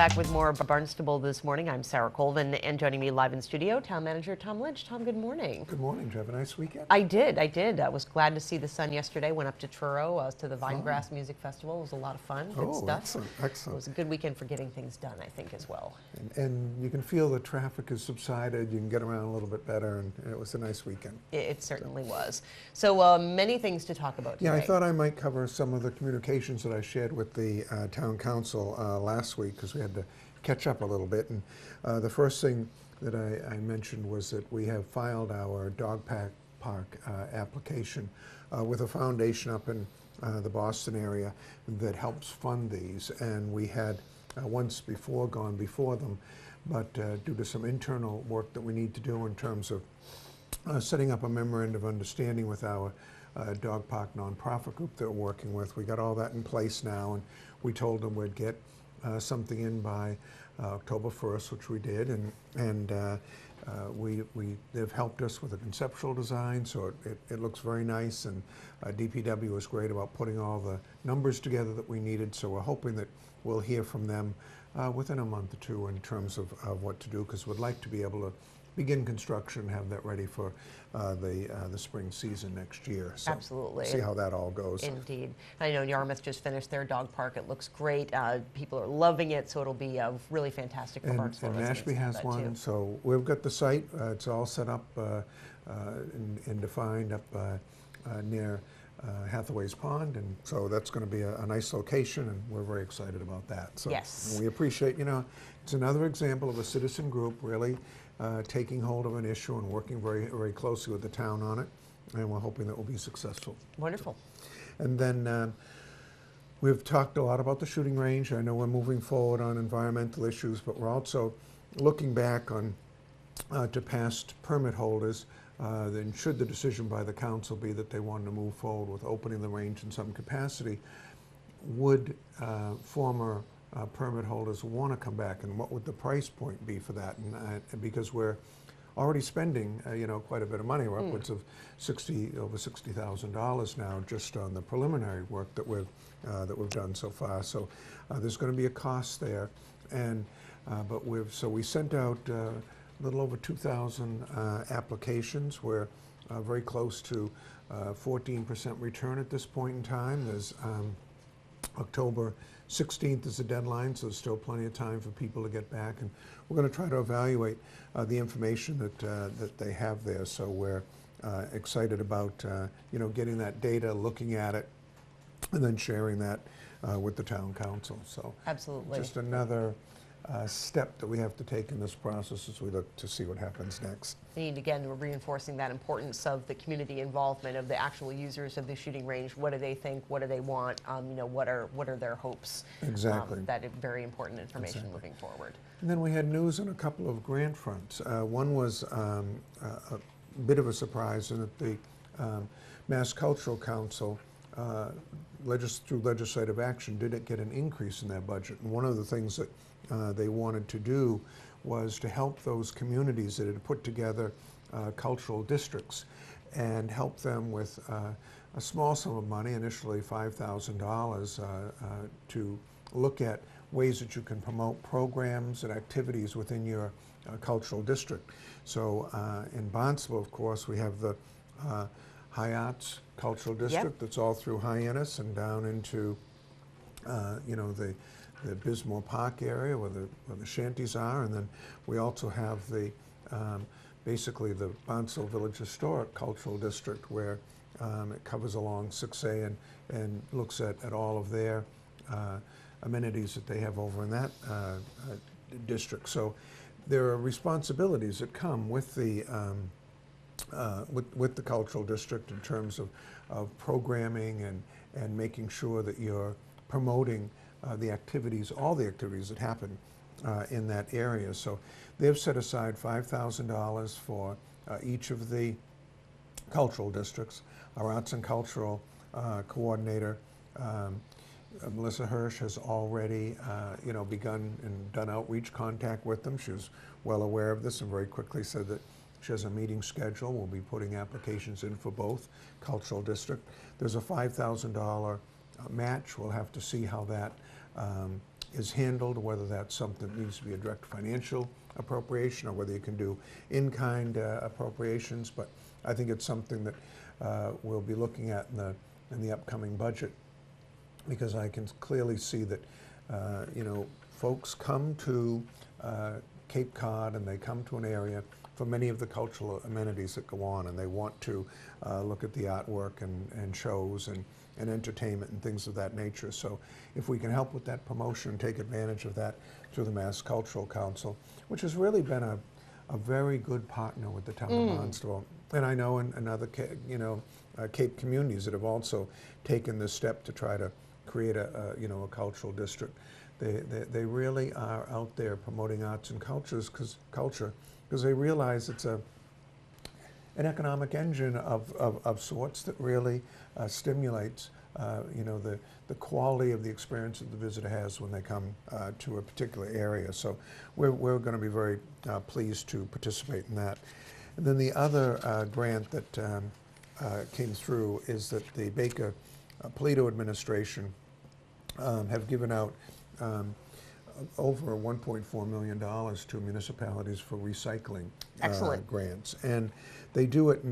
back with more Barnstable This Morning. I'm Sarah Colvin, and joining me live in studio, Town Manager Tom Lynch. Tom, good morning. Good morning. Did you have a nice weekend? I did. I was glad to see the sun yesterday. Went up to Truro, to the Vinegrass Music Festival. It was a lot of fun. Good stuff. Excellent, excellent. It was a good weekend for getting things done, I think, as well. And you can feel the traffic has subsided. You can get around a little bit better, and it was a nice weekend. It certainly was. So many things to talk about today. Yeah, I thought I might cover some of the communications that I shared with the town council last week, because we had to catch up a little bit. And the first thing that I mentioned was that we have filed our dog park application with a foundation up in the Boston area that helps fund these. And we had once before gone before them, but due to some internal work that we need to do in terms of setting up a memorandum of understanding with our dog park nonprofit group that we're working with, we got all that in place now, and we told them we'd get something in by October 1st, which we did, and they've helped us with a conceptual design, so it looks very nice, and DPW was great about putting all the numbers together that we needed, so we're hoping that we'll hear from them within a month or two in terms of what to do, because we'd like to be able to begin construction and have that ready for the spring season next year. So absolutely. See how that all goes. Indeed. I know Yarmouth just finished their dog park. It looks great. People are loving it, so it'll be really fantastic for Barnstable residents. And Mashpee has one, too. So we've got the site. It's all set up and defined up near Hathaway's Pond, and so that's going to be a nice location, and we're very excited about that. So yes. We appreciate, it's another example of a citizen group really taking hold of an issue and working very, very closely with the town on it, and we're hoping that we'll be successful. Wonderful. And then we've talked a lot about the shooting range. I know we're moving forward on environmental issues, but we're also looking back on to past permit holders. Then should the decision by the council be that they wanted to move forward with opening the range in some capacity, would former permit holders want to come back, and what would the price point be for that? And because we're already spending quite a bit of money, we're upwards of over $60,000 now just on the preliminary work that we've done so far. So there's going to be a cost there, and but we sent out a little over 2,000 applications. We're very close to 14% return at this point in time. There's October 16th is the deadline, so there's still plenty of time for people to get back, and we're going to try to evaluate the information that they have there. So we're excited about getting that data, looking at it, and then sharing that with the town council. So absolutely, just another step that we have to take in this process as we look to see what happens next. And again, we're reinforcing that importance of the community involvement of the actual users of the shooting range. What do they think? What do they want? What are their hopes? Exactly. That is very important information moving forward. And then we had news on a couple of grant fronts. One was a bit of a surprise in that the Mass Cultural Council, through legislative action, did get an increase in their budget. And one of the things that they wanted to do was to help those communities that had put together cultural districts and help them with a small sum of money, initially $5,000, to look at ways that you can promote programs and activities within your cultural district. So in Barnstable, of course, we have the High Arts Cultural District. That's all through Hyannis and down into the Bismore Park area where the shanties are, and then we also have the basically the Barnstable Village Historic Cultural District, where it covers along 6A and looks at all of their amenities that they have over in that district. So there are responsibilities that come with the with the cultural district in terms of programming and making sure that you're promoting the activities, all the activities that happen in that area. So they've set aside $5,000 for each of the cultural districts. Our arts and cultural coordinator, Melissa Hirsch, has already begun and done outreach contact with them. She was well aware of this and very quickly said that she has a meeting scheduled. We'll be putting applications in for both cultural district. There's a $5,000 match. We'll have to see how that is handled, whether that's something that needs to be a direct financial appropriation or whether you can do in-kind appropriations. But I think it's something that we'll be looking at in the upcoming budget, because I can clearly see that folks come to Cape Cod and they come to an area for many of the cultural amenities that go on, and they want to look at the artwork and shows and entertainment and things of that nature. So if we can help with that promotion and take advantage of that through the Mass Cultural Council, which has really been a very good partner with the town of Barnstable. And I know in other Cape communities that have also taken this step to try to create a cultural district. They really are out there promoting arts and culture because they realize it's an economic engine of sorts that really stimulates the quality of the experience that the visitor has when they come to a particular area. So we're going to be very pleased to participate in that. And then the other grant that came through is that the Baker Polito administration have given out over $1.4 million to municipalities for recycling grants. And they do it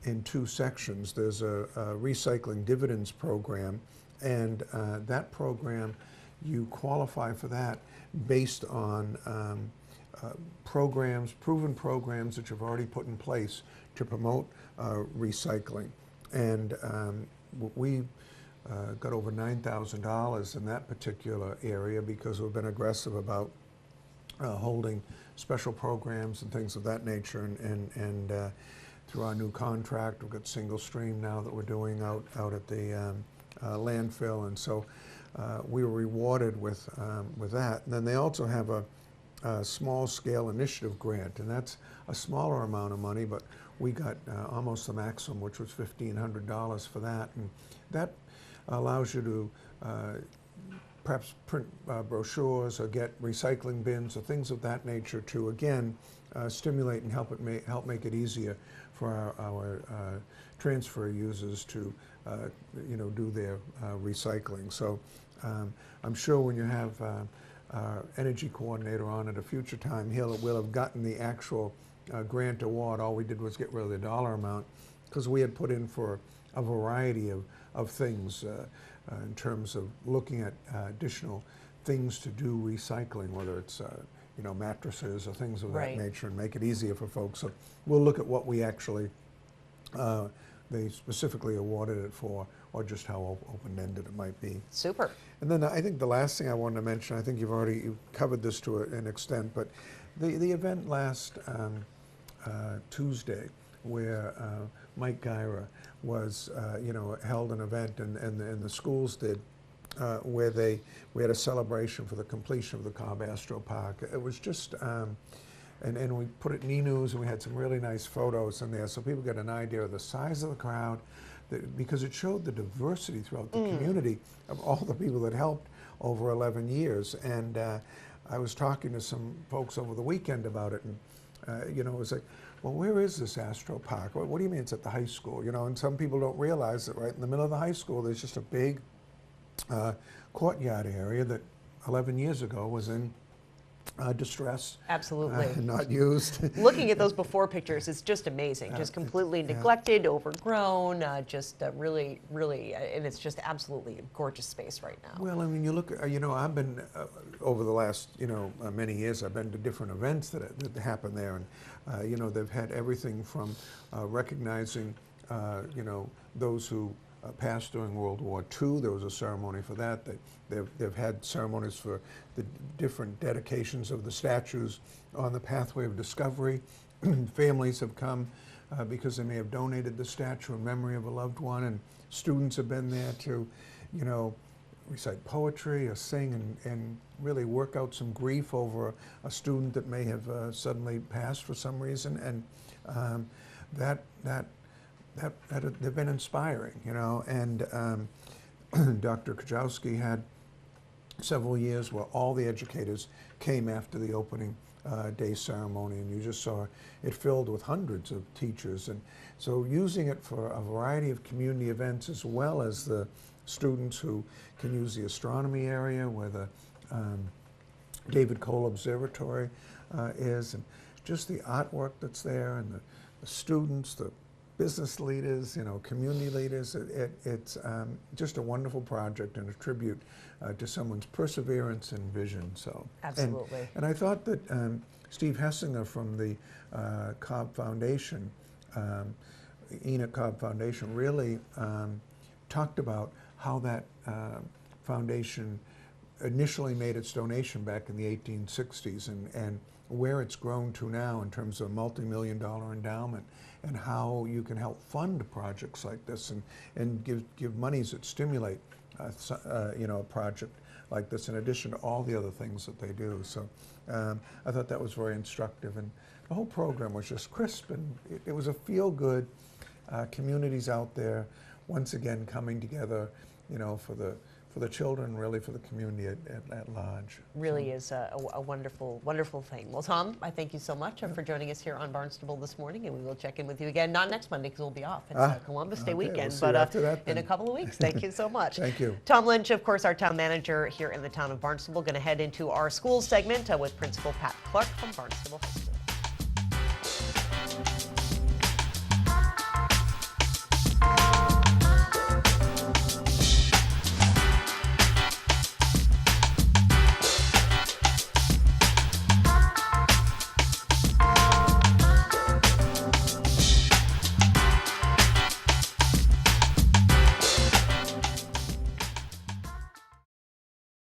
in two sections. There's a recycling dividends program, and that program, you qualify for that based on proven programs that you've already put in place to promote recycling. And we got over $9,000 in that particular area because we've been aggressive about holding special programs and things of that nature. And through our new contract, we've got single stream now that we're doing out at the landfill, and so we were rewarded with that. And then they also have a small scale initiative grant, and that's a smaller amount of money, but we got almost the maximum, which was $1,500 for that. And that allows you to perhaps print brochures or get recycling bins or things of that nature to, again, stimulate and help make it easier for our transfer users to do their recycling. So I'm sure when you have our energy coordinator on at a future time, we'll have gotten the actual grant award. All we did was get rid of the dollar amount, because we had put in for a variety of things in terms of looking at additional things to do recycling, whether it's mattresses or things of that nature, and make it easier for folks. So we'll look at what we actually they specifically awarded it for, or just how open-ended it might be. Super. And then I think the last thing I wanted to mention, I think you've covered this to an extent, but the event last Tuesday, where Mike Gyra was, held an event, and the schools did, where we had a celebration for the completion of the Cobb Astro Park. It was just, and we put it in e-news, and we had some really nice photos in there, so people get an idea of the size of the crowd, because it showed the diversity throughout the community of all the people that helped over 11 years. And I was talking to some folks over the weekend about it, and it was like, well, where is this Astral Park? What do you mean it's at the high school? And some people don't realize that right in the middle of the high school, there's just a big courtyard area that 11 years ago was in distress. Absolutely. Not used. Looking at those before pictures, it's just amazing. Just completely neglected, overgrown, just really, really, and it's just absolutely a gorgeous space right now. Well, I mean, you look, I've been, over the last, many years, I've been to different events that happen there, and, they've had everything from recognizing, those who passed during World War II. There was a ceremony for that. They've had ceremonies for the different dedications of the statues on the pathway of discovery. Families have come because they may have donated the statue in memory of a loved one, and students have been there to, recite poetry or sing and really work out some grief over a student that may have suddenly passed for some reason. And they've been inspiring, and Dr. Kajowski had several years where all the educators came after the opening day ceremony, and you just saw it filled with hundreds of teachers. And so using it for a variety of community events, as well as the students who can use the astronomy area where the David Cole Observatory is, and just the artwork that's there, and the students, the business leaders, community leaders. It's just a wonderful project and a tribute to someone's perseverance and vision. So absolutely. And I thought that Steve Hessinger from the Cobb Foundation, Enoch Cobb Foundation, really talked about how that foundation initially made its donation back in the 1860s and where it's grown to now in terms of a multi-million-dollar endowment, and how you can help fund projects like this and give monies that stimulate a project like this in addition to all the other things that they do. So I thought that was very instructive, and the whole program was just crisp, and it was a feel-good, communities out there once again coming together, for the children, really for the community at large. Really is a wonderful, wonderful thing. Well, Tom, I thank you so much for joining us here on Barnstable This Morning, and we will check in with you again, not next Monday because we'll be off. It's Columbus Day weekend, we'll but after that, in a couple of weeks. Thank you so much. Thank you. Tom Lynch, of course, our town manager here in the town of Barnstable, going to head into our schools segment with Principal Pat Clark from Barnstable High School.